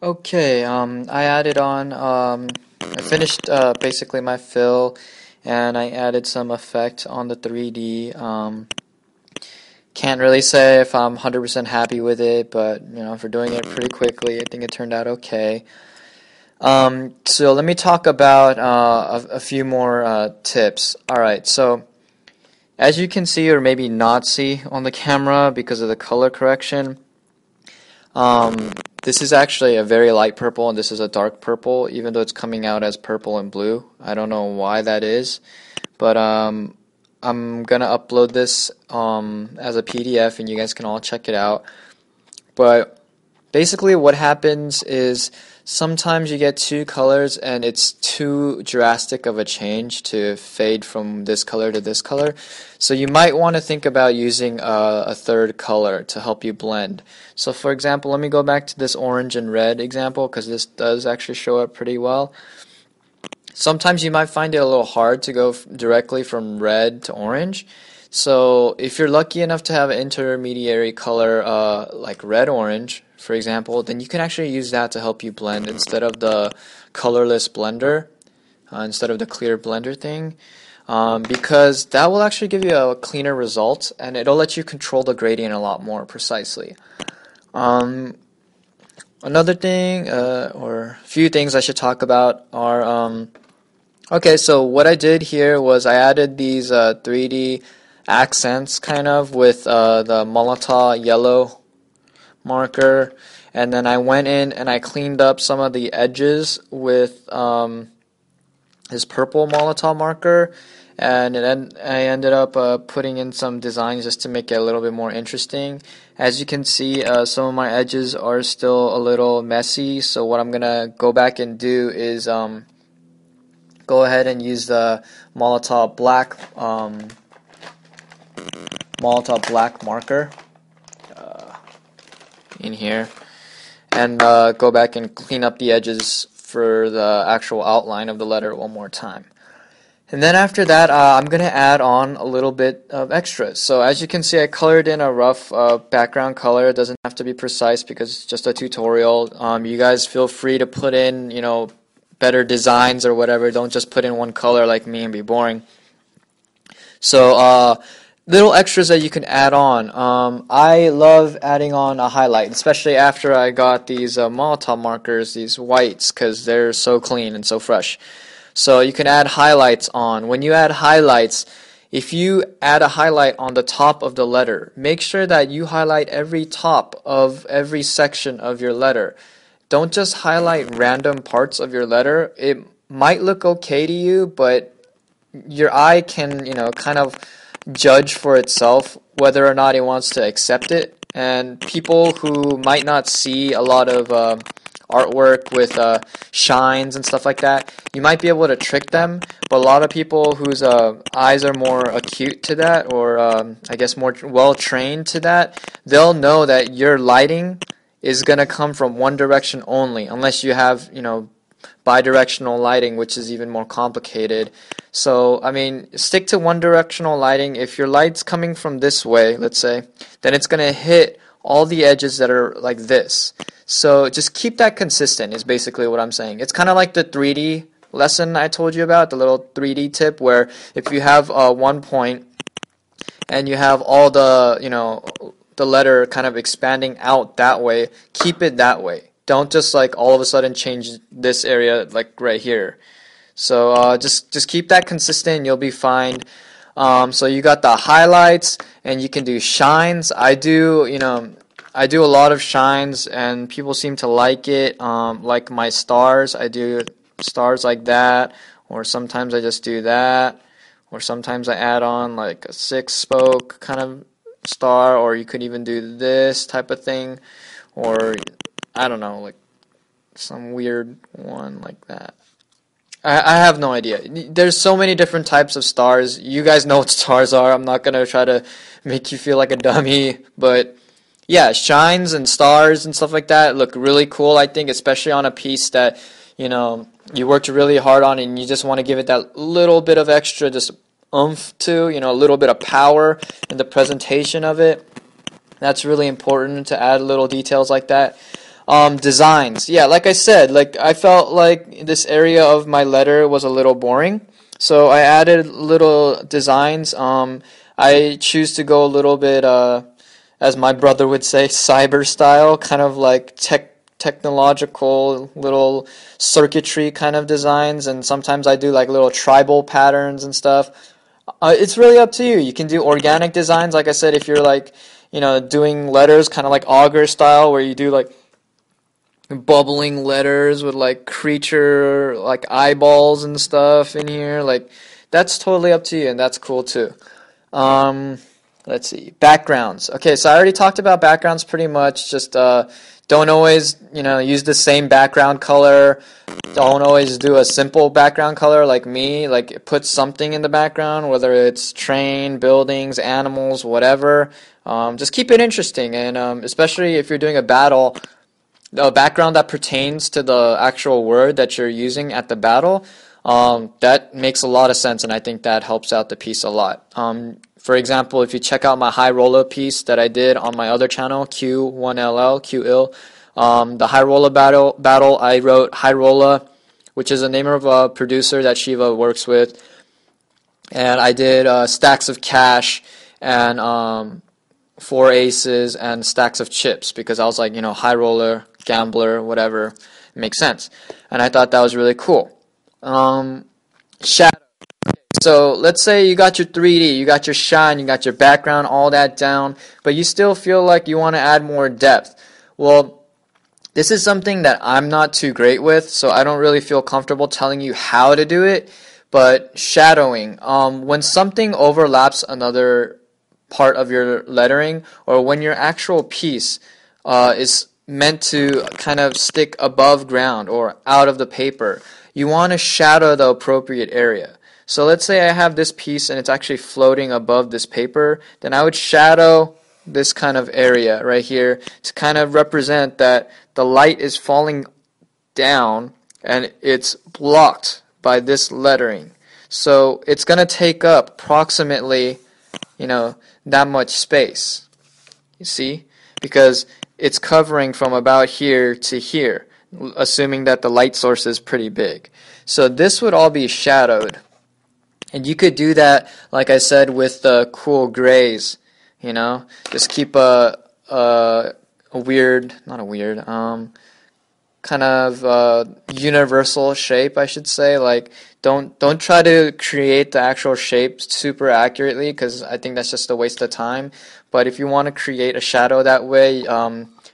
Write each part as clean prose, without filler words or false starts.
Okay, I added on, I finished basically my fill, and I added some effect on the 3D. Can't really say if I'm 100% happy with it, but for doing it pretty quickly, I think it turned out okay. So let me talk about a few more tips. Alright, so as you can see, or maybe not see on the camera because of the color correction, this is actually a very light purple, and this is a dark purple, even though it's coming out as purple and blue. I don't know why that is, but I'm gonna upload this as a PDF, and you guys can all check it out. But basically what happens is sometimes you get two colors and it's too drastic of a change to fade from this color to this color. So you might want to think about using a third color to help you blend. So for example, let me go back to this orange and red example because this does actually show up pretty well. Sometimes you might find it a little hard to go directly from red to orange. So if you're lucky enough to have an intermediary color like red-orange, for example, then you can actually use that to help you blend instead of the colorless blender, instead of the clear blender thing, because that will actually give you a cleaner result and it'll let you control the gradient a lot more precisely. Another thing, or a few things I should talk about are, okay, so what I did here was I added these 3D accents kind of with the Molotow yellow marker, and then I went in and I cleaned up some of the edges with this purple Molotow marker, and then I ended up putting in some designs just to make it a little bit more interesting. As you can see, some of my edges are still a little messy, so what I'm gonna go back and do is go ahead and use the Molotow black marker in here, and go back and clean up the edges for the actual outline of the letter one more time. And then after that, I'm going to add on a little bit of extras. So as you can see, I colored in a rough background color. It doesn't have to be precise because it's just a tutorial. You guys feel free to put in, better designs or whatever. Don't just put in one color like me and be boring. So little extras that you can add on. I love adding on a highlight, especially after I got these Molotow markers, these whites, because they're so clean and so fresh. So you can add highlights on. When you add highlights, if you add a highlight on the top of the letter, make sure that you highlight every top of every section of your letter. Don't just highlight random parts of your letter. It might look okay to you, but your eye can, kind of judge for itself whether or not it wants to accept it. And people who might not see a lot of artwork with shines and stuff like that, you might be able to trick them, but a lot of people whose eyes are more acute to that, or I guess more well trained to that, they'll know that your lighting is going to come from one direction only, unless you have bidirectional lighting, which is even more complicated. So I mean, stick to one directional lighting. If your light's coming from this way, let's say, then it's going to hit all the edges that are like this. So just keep that consistent is basically what I'm saying. It's kind of like the 3D lesson I told you about, the little 3D tip, where if you have one point and you have all the, the letter kind of expanding out that way, keep it that way. Don't just like all of a sudden change this area like right here. So just keep that consistent, you'll be fine. So you got the highlights, and you can do shines. I do a lot of shines, and people seem to like it. Like my stars, I do stars like that, or sometimes I just do that, or sometimes I add on like a 6-spoke kind of star, or you could even do this type of thing, or I don't know, like some weird one like that. I have no idea. There's so many different types of stars. You guys know what stars are. I'm not going to try to make you feel like a dummy. But yeah, shines and stars and stuff like that look really cool, I think, especially on a piece that, you worked really hard on and you just want to give it that little bit of extra just oomph to, a little bit of power in the presentation of it. That's really important to add little details like that. Designs. Yeah, like I said, like I felt like this area of my letter was a little boring, so I added little designs. I choose to go a little bit, as my brother would say, cyber style, kind of like technological little circuitry kind of designs, and sometimes I do like little tribal patterns and stuff. It's really up to you. You can do organic designs, like I said, if you're like, doing letters kind of like auger style, where you do like bubbling letters with like creature like eyeballs and stuff in here. Like that's totally up to you, and that's cool too. Um, let's see, backgrounds. Okay, so I already talked about backgrounds pretty much. Just don't always use the same background color. Don't always do a simple background color like me. Like put something in the background, whether it's train, buildings, animals, whatever. Just keep it interesting, and especially if you're doing a battle, a background that pertains to the actual word that you're using at the battle, that makes a lot of sense, and I think that helps out the piece a lot. For example, if you check out my high roller piece that I did on my other channel, Q1LL, the high roller battle, I wrote high roller, which is the name of a producer that SHEVA works with, and I did stacks of cash and 4 aces and stacks of chips, because I was like, high roller, gambler, whatever, it makes sense. And I thought that was really cool. Shadow. So let's say you got your 3D, you got your shine, you got your background, all that down, but you still feel like you want to add more depth. Well, this is something that I'm not too great with, so I don't really feel comfortable telling you how to do it. But shadowing, when something overlaps another part of your lettering, or when your actual piece is meant to kind of stick above ground or out of the paper, you want to shadow the appropriate area. So let's say I have this piece and it's actually floating above this paper, then I would shadow this kind of area right here to kind of represent that the light is falling down and it's blocked by this lettering. So it's going to take up approximately, that much space. You see? Because it's covering from about here to here, assuming that the light source is pretty big. So this would all be shadowed. And you could do that, like I said, with the cool grays, just keep a weird, not a weird, kind of universal shape, I should say. Like, don't try to create the actual shape super accurately, because I think that's just a waste of time. But if you want to create a shadow that way,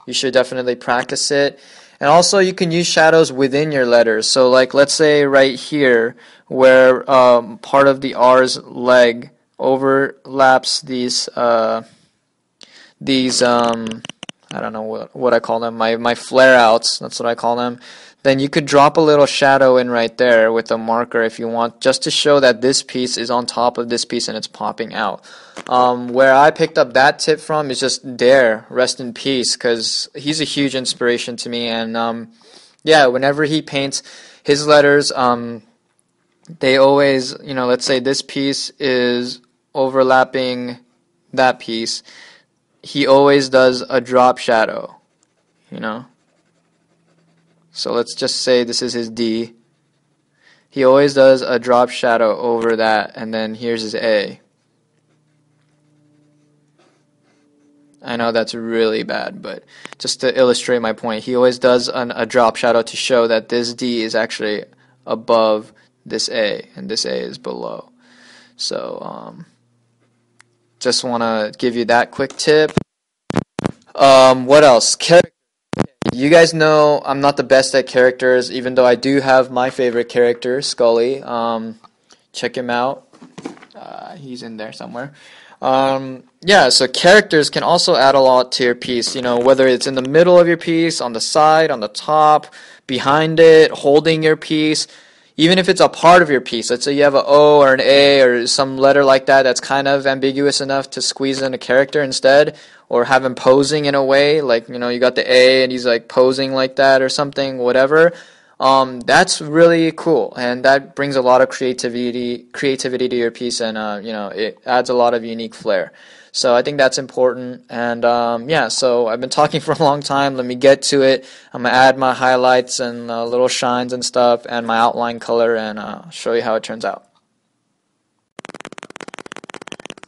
you should definitely practice it. And also, you can use shadows within your letters. So, like, let's say right here, where part of the R's leg overlaps these I don't know what I call them, my flare outs, that's what I call them, then you could drop a little shadow in right there with a marker if you want, just to show that this piece is on top of this piece and it's popping out. Where I picked up that tip from is just Dare, rest in peace, because he's a huge inspiration to me, and yeah, whenever he paints his letters, they always, let's say this piece is overlapping that piece, he always does a drop shadow, So let's just say this is his D. He always does a drop shadow over that, and then here's his A. I know that's really bad, but just to illustrate my point, he always does a drop shadow to show that this D is actually above this A, and this A is below. So, just want to give you that quick tip. What else? You guys know I'm not the best at characters, even though I do have my favorite character, Scully. Check him out. He's in there somewhere. Yeah, so characters can also add a lot to your piece, whether it's in the middle of your piece, on the side, on the top, behind it, holding your piece. Even if it's a part of your piece, let's say you have an O or an A or some letter like that that's kind of ambiguous enough to squeeze in a character instead, or have him posing in a way, like, you got the A and he's like posing like that or something, whatever. That's really cool, and that brings a lot of creativity to your piece, and you know, it adds a lot of unique flair. So I think that's important, and yeah, so I've been talking for a long time. Let me get to it. I'm gonna add my highlights and little shines and stuff, and my outline color, and show you how it turns out.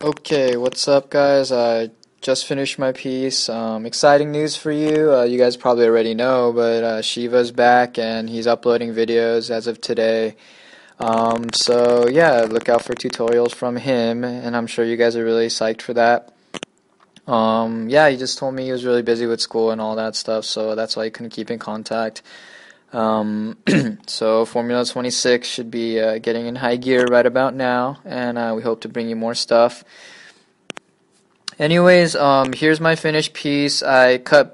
Okay, what's up, guys? I just finished my piece. Exciting news for you. You guys probably already know, but SHEVA's back and he's uploading videos as of today. So yeah, look out for tutorials from him, and I'm sure you guys are really psyched for that. Yeah, he just told me he was really busy with school and all that stuff, so that's why he couldn't keep in contact. So Formula 26 should be getting in high gear right about now, and we hope to bring you more stuff. Anyways, here's my finished piece. I cut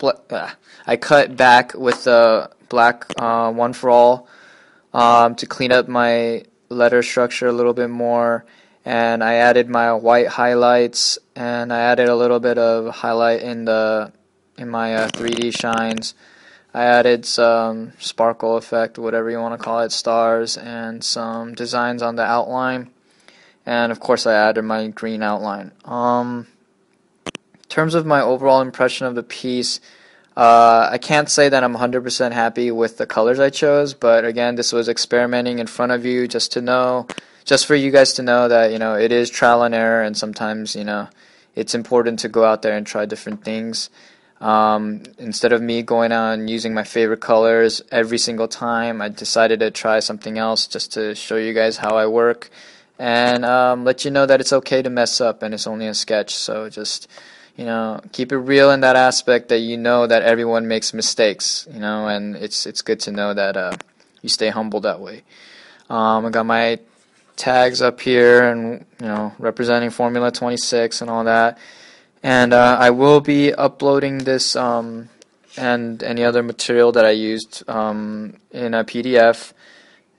back with the black One4ALL to clean up my letter structure a little bit more, and I added my white highlights, and I added a little bit of highlight in my 3D shines. I added some sparkle effect, whatever you want to call it, stars, and some designs on the outline, and of course I added my green outline. In terms of my overall impression of the piece, I can't say that I'm 100% happy with the colors I chose, but again, this was experimenting in front of you just for you guys to know that, you know, it is trial and error, and sometimes, you know, it's important to go out there and try different things. Instead of me going out and using my favorite colors every single time, I decided to try something else just to show you guys how I work, and let you know that it's okay to mess up and it's only a sketch. So just, you know, keep it real in that aspect, that you know that everyone makes mistakes, you know, and it's good to know that you stay humble that way. I got my tags up here, and you know, representing Formula 26 and all that. And I will be uploading this and any other material that I used in a PDF,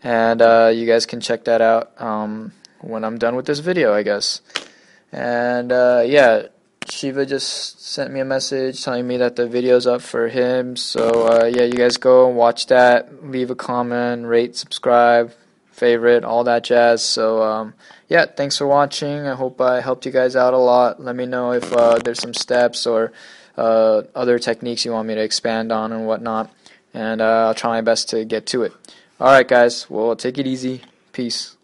and you guys can check that out when I'm done with this video, I guess. And yeah, SHEVA just sent me a message telling me that the video's up for him. So yeah, you guys go and watch that, leave a comment, rate, subscribe, favorite, all that jazz. So yeah, thanks for watching. I hope I helped you guys out a lot. Let me know if there's some steps or other techniques you want me to expand on and whatnot, and I'll try my best to get to it. Alright guys, well, take it easy. Peace.